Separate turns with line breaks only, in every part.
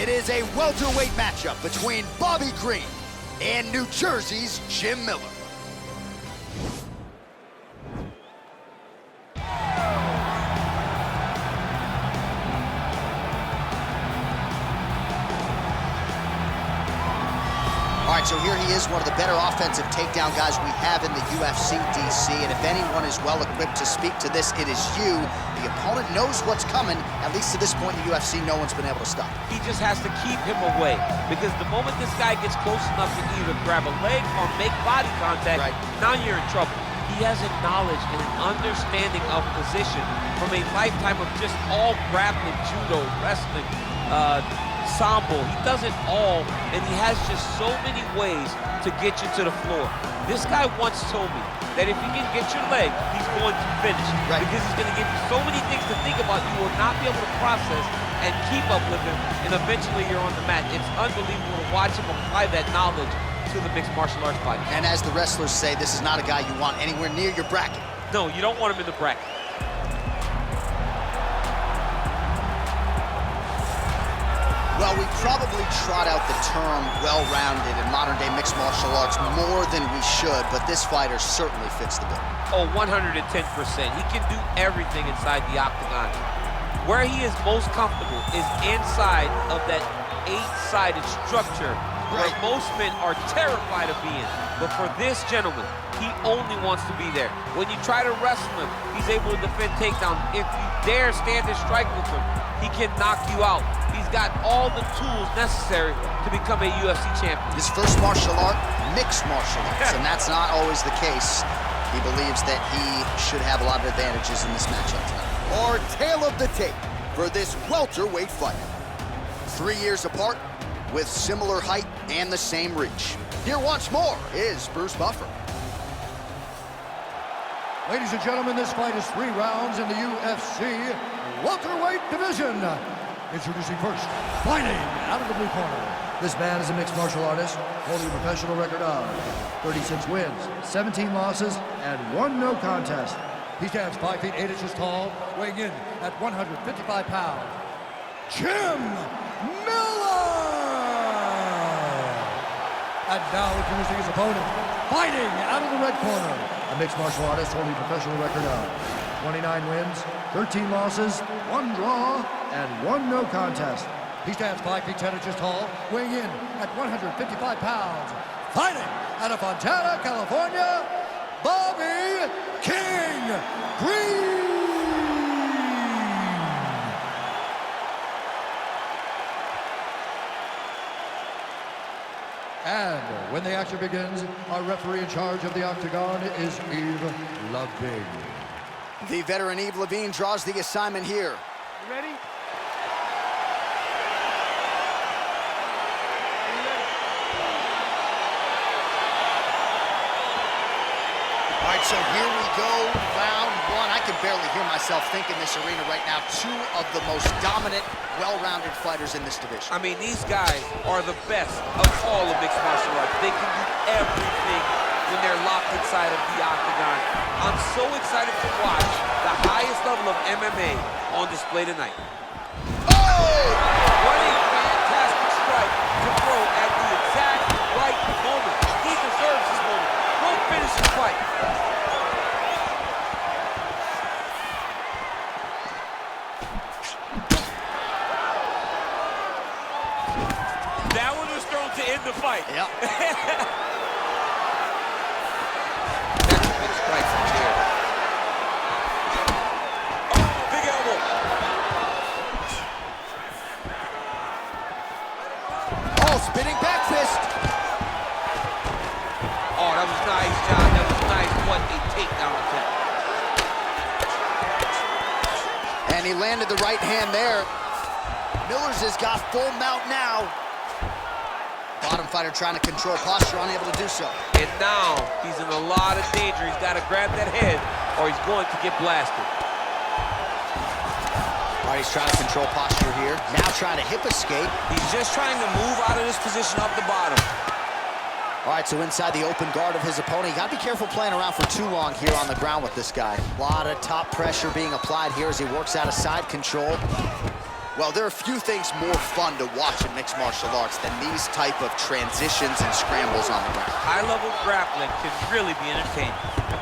It is a welterweight matchup between Bobby Green and New Jersey's Jim Miller. All right, so here he is, one of the better offensive takedown guys we have in the UFC, DC. And if anyone is well-equipped to speak to this, it is you. The opponent knows what's coming. At least to this point in the UFC, no one's been able to stop.
He just has to keep him away, because the moment this guy gets close enough to either grab a leg or make body contact, now you're in trouble. He has a knowledge and an understanding of position from a lifetime of just all grappling, judo, wrestling, sambo. He does it all, and he has just so many ways to get you to the floor. This guy once told me that if he can get your leg, he's going to finish. Because he's going to give you so many things to think about, you will not be able to process and keep up with him, and eventually you're on the mat. It's unbelievable to watch him apply that knowledge to the mixed martial arts fight.
And as the wrestlers say, this is not a guy you want anywhere near your bracket.
No, you don't want him in the bracket.
Well, we probably trot out the term well-rounded in modern-day mixed martial arts more than we should, but this fighter certainly fits the bill.
Oh, 110%. He can do everything inside the octagon. Where he is most comfortable is inside of that 8-sided structure where most men are terrified of being. But for this gentleman, he only wants to be there. When you try to wrestle him, he's able to defend takedowns. If you dare stand and strike with him, he can knock you out. He's got all the tools necessary to become a UFC champion.
His first martial art, mixed martial arts, and that's not always the case. He believes that he should have a lot of advantages in this matchup tonight. Our tale of the tape for this welterweight fight. 3 years apart, with similar height and the same reach. Here once more is Bruce Buffer.
Ladies and gentlemen, this fight is 3 rounds in the UFC welterweight division. Introducing first, fighting out of the blue corner. This man is a mixed martial artist, holding a professional record of 36 wins, 17 losses, and 1 no contest. He stands 5 feet 8 inches tall, weighing in at 155 pounds. Jim Miller! And now introducing his opponent, fighting out of the red corner. A mixed martial artist holding a professional record of 29 wins, 13 losses, 1 draw, and 1 no contest. He stands 5 feet 10 inches tall, weighing in at 155 pounds. Fighting out of Fontana, California, Bobby King Green! And when the action begins, our referee in charge of the octagon is Yves Lavigne.
The veteran Yves Lavigne draws the assignment here.
You ready?
All right, so here we go, round 1. I can barely hear myself think in this arena right now. 2 of the most dominant, well-rounded fighters in this division.
I mean, these guys are the best of all of mixed martial arts. They can do everything when they're locked inside of the octagon. I'm so excited to watch the highest level of MMA on display tonight.
Oh!
What a fantastic strike to throw at the exact right moment. He deserves this moment. Go finish the fight. That one was thrown to end the fight.
Yep.
That's a big strike from here. Oh, big elbow.
Oh, spinning back fist.
Oh, that was nice, John. That was nice. What a takedown attempt.
And he landed the right hand there. Miller's has got full mount now. Bottom fighter trying to control posture, unable to do so.
And now he's in a lot of danger. He's got to grab that head or he's going to get blasted.
All right, he's trying to control posture here. Now trying to hip escape.
He's just trying to move out of this position up the bottom.
All right, so inside the open guard of his opponent. You got to be careful playing around for too long here on the ground with this guy. A lot of top pressure being applied here as he works out of side control. Well, there are few things more fun to watch in mixed martial arts than these type of transitions and scrambles on the ground.
High-level grappling can really be entertaining.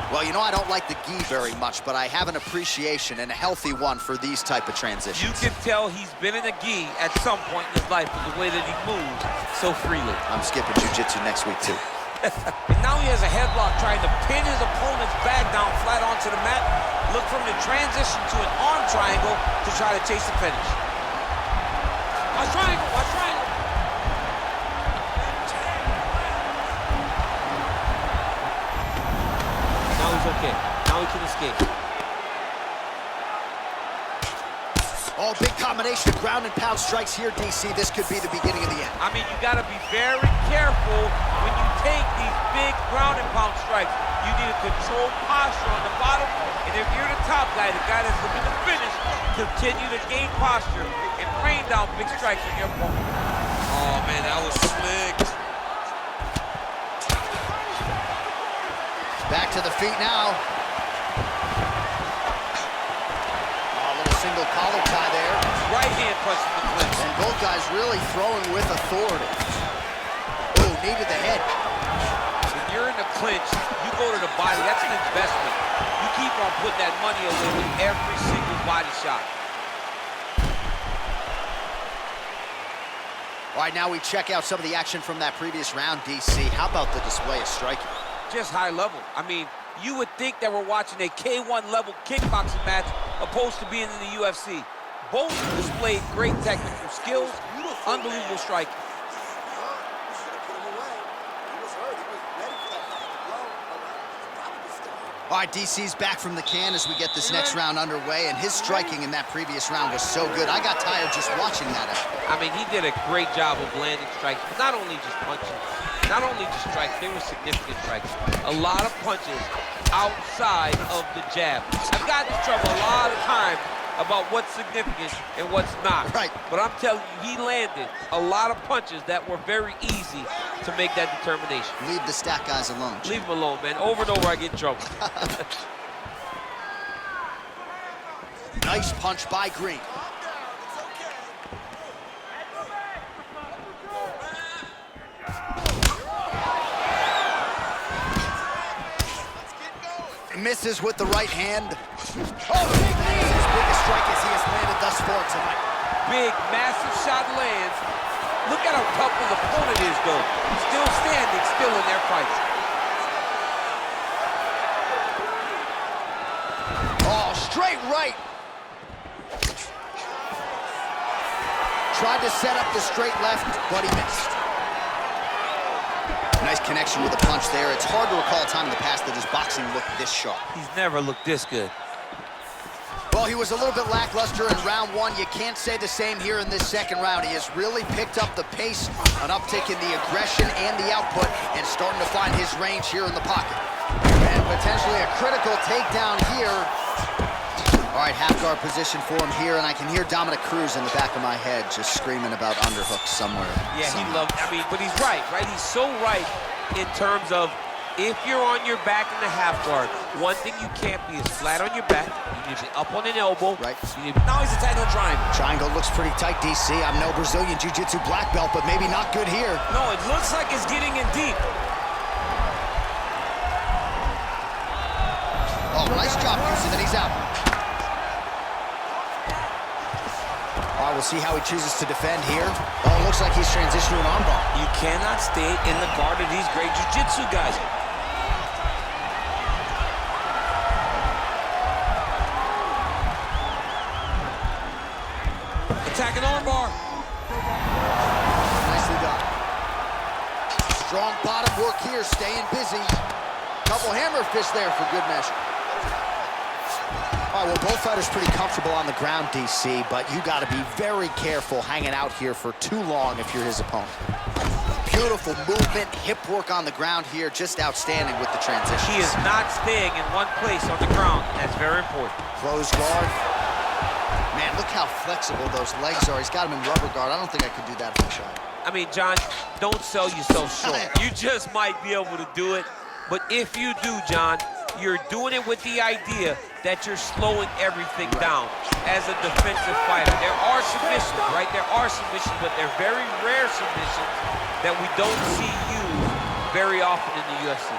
Well, you know, I don't like the gi very much, but I have an appreciation and a healthy one for these type of transitions.
You can tell he's been in a gi at some point in his life with the way that he moves so freely.
I'm skipping jiu-jitsu next week, too.
And now he has a headlock trying to pin his opponent's back down flat onto the mat. Look from the transition to an arm triangle to try to chase the finish. Watch triangle, watch triangle.
Now he's okay. Now he can escape.
Oh, big combination of ground and pound strikes here, DC. This could be the beginning of the end.
I mean, you got to be very careful when you take these big ground and pound strikes. You need a controlled posture on the bottom, and if you're the top guy, the guy that's looking to finish, continue to gain posture and rain down big strikes on your opponent.
Oh, man, that was slick.
Back to the feet now. Single collar tie there.
Right hand punches the clinch.
And both guys really throwing with authority. Oh, knee to the head.
When you're in the clinch, you go to the body. That's an investment. You keep on putting that money away with every single body shot.
All right, now we check out some of the action from that previous round, DC. How about the display of striking?
Just high level. I mean, you would think that we're watching a K1 level kickboxing match opposed to being in the UFC. Both displayed great technical skills, unbelievable striking.
All right, DC's back from the can as we get this next round underway, and his striking in that previous round was so good. I got tired just watching that.
I mean, he did a great job of landing strikes, not only just punching, not only just strikes, they were significant strikes. A lot of punches outside of the jab. I've gotten in trouble a lot of times about what's significant and what's not.
Right.
But I'm telling you, he landed a lot of punches that were very easy to make that determination.
Leave the stat guys alone.
Leave him alone, man. Over and over, I get in trouble.
Nice punch by Green. Misses with the right hand. Oh, big knee! His biggest strike as he has landed thus far tonight.
Big, massive shot lands. Look at how tough his opponent is, though. Still standing, still in their fight.
Oh, straight right. Tried to set up the straight left, but he missed. Nice connection with the punch there. It's hard to recall a time in the past that his boxing looked this sharp.
He's never looked this good.
Well, he was a little bit lackluster in round one. You can't say the same here in this second round. He has really picked up the pace, an uptick in the aggression and the output, and starting to find his range here in the pocket. And potentially a critical takedown here. All right, half guard position for him here, and I can hear Dominic Cruz in the back of my head just screaming about underhooks somewhere.
Yeah, he loved, I mean, but he's right? He's so right in terms of if you're on your back in the half guard, one thing you can't be is flat on your back. You need to be up on an elbow.
Right.
Now he's attacking the triangle.
Triangle looks pretty tight, DC. I'm no Brazilian Jiu-Jitsu black belt, but maybe not good here.
No, it looks like it's getting in deep.
Oh, nice job, Houston, and he's out. All right, we'll see how he chooses to defend here. Oh, it looks like he's transitioning to an armbar.
You cannot stay in the guard of these great jiu-jitsu guys. Attacking armbar.
Nicely done. Strong bottom work here, staying busy. Couple hammer fists there for good measure. All right, well, both fighters pretty comfortable on the ground, DC, but you got to be very careful hanging out here for too long if you're his opponent. Beautiful movement, hip work on the ground here, just outstanding with the transition.
He is not staying in one place on the ground. That's very important.
Close guard. Man, look how flexible those legs are. He's got him in rubber guard. I don't think I could do that if I tried.
I mean, John, don't sell yourself short. You just might be able to do it, but if you do, John, you're doing it with the idea that you're slowing everything down as a defensive fighter. There are submissions, right? There are submissions, but they're very rare submissions that we don't see used very often in the UFC.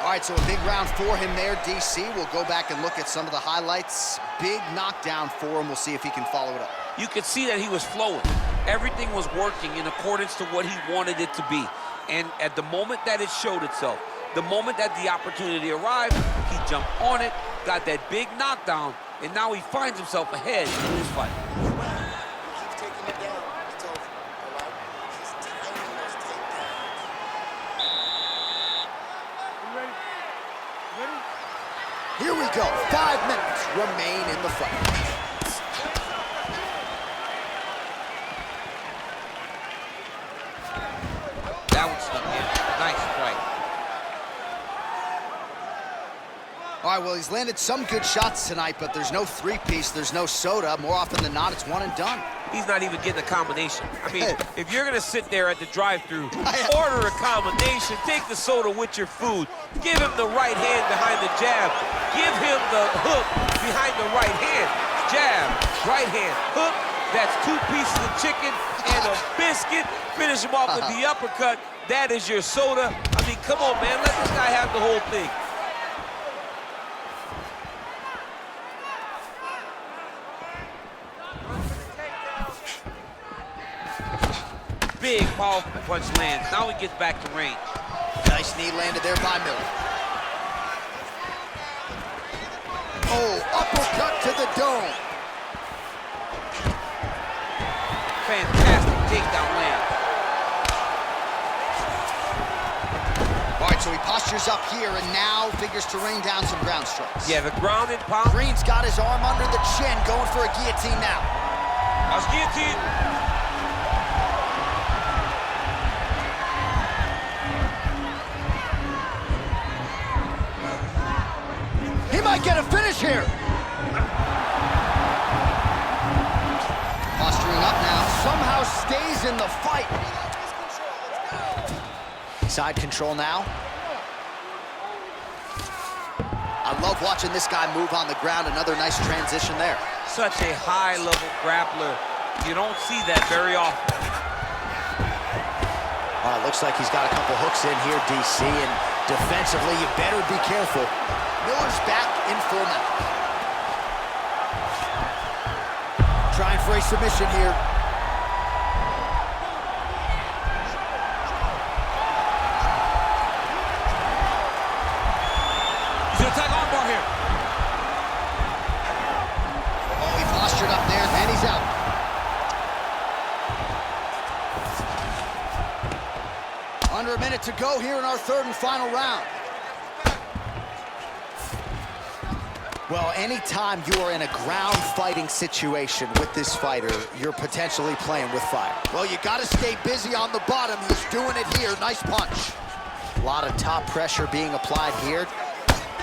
All right, so a big round for him there, DC. We'll go back and look at some of the highlights. Big knockdown for him. We'll see if he can follow it up.
You could see that he was flowing. Everything was working in accordance to what he wanted it to be. And at the moment that it showed itself, the moment that the opportunity arrived, he jumped on it, got that big knockdown, and now he finds himself ahead in this fight.
Keeps taking it down. It's over. All right? He's timing those takedowns.
Ready?
Here we go. 5 minutes remain in the fight.
That one snuck in. Nice strike.
All right, well, he's landed some good shots tonight, but there's no three-piece, there's no soda. More often than not, it's one and done.
He's not even getting a combination. I mean, if you're gonna sit there at the drive-thru, order a combination, take the soda with your food, give him the right hand behind the jab, give him the hook behind the right hand, jab, right hand, hook, that's 2 pieces of chicken and a biscuit, finish him off with the uppercut, that is your soda. I mean, come on, man, let this guy have the whole thing. Big, powerful punch lands. Now he gets back to range.
Nice knee landed there by Miller. Oh, uppercut to the dome.
Fantastic takedown land.
All right, so he postures up here and now figures to rain down some ground strikes.
Yeah, the ground and pound.
Green's got his arm under the chin, going for a guillotine now.
That's guillotine.
He might get a finish here. Posturing up now, somehow stays in the fight. Side control now. I love watching this guy move on the ground. Another nice transition there.
Such a high-level grappler. You don't see that very often.
Looks like he's got a couple hooks in here, DC, and defensively, you better be careful. Miller's back in full mount. Trying for a submission here.
He's gonna attack armbar here.
Oh, he postured up there, and he's out. Under a minute to go here in our third and final round. Well, anytime you are in a ground fighting situation with this fighter, you're potentially playing with fire. Well, you got to stay busy on the bottom. He's doing it here. Nice punch. A lot of top pressure being applied here.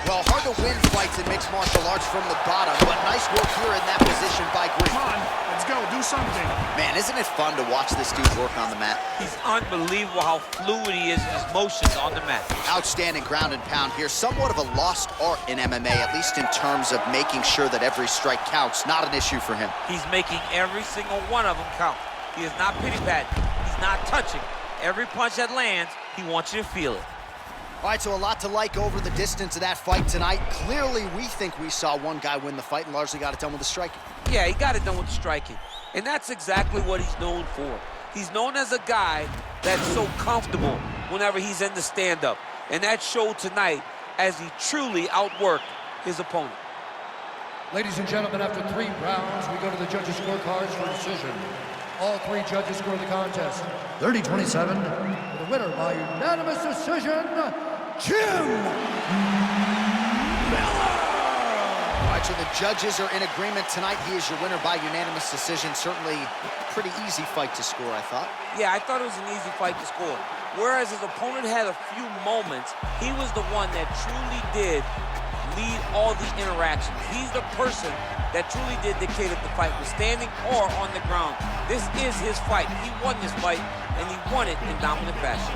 Well, hard to win fights in mixed martial arts from the bottom, but nice work here in that position by Green.
Come on, let's go, do something.
Man, isn't it fun to watch this dude work on the mat?
He's unbelievable how fluid he is in his motions on the mat.
Outstanding ground and pound here. Somewhat of a lost art in MMA, at least in terms of making sure that every strike counts. Not an issue for him.
He's making every single one of them count. He is not pity-patting. He's not touching. Every punch that lands, he wants you to feel it.
All right, so a lot to like over the distance of that fight tonight. Clearly, we think we saw one guy win the fight and largely got it done with the striking.
Yeah, he got it done with the striking. And that's exactly what he's known for. He's known as a guy that's so comfortable whenever he's in the stand-up. And that showed tonight as he truly outworked his opponent.
Ladies and gentlemen, after 3 rounds, we go to the judges' scorecards for decision. All 3 judges score the contest 30-27. The winner by unanimous decision, Jim Miller!
All right, so the judges are in agreement tonight. He is your winner by unanimous decision. Certainly a pretty easy fight to score, I thought.
Yeah, I thought it was an easy fight to score. Whereas his opponent had a few moments, he was the one that truly did lead all the interactions. He's the person that truly did dictate if the fight was standing or on the ground. This is his fight. He won this fight, and he won it in dominant fashion.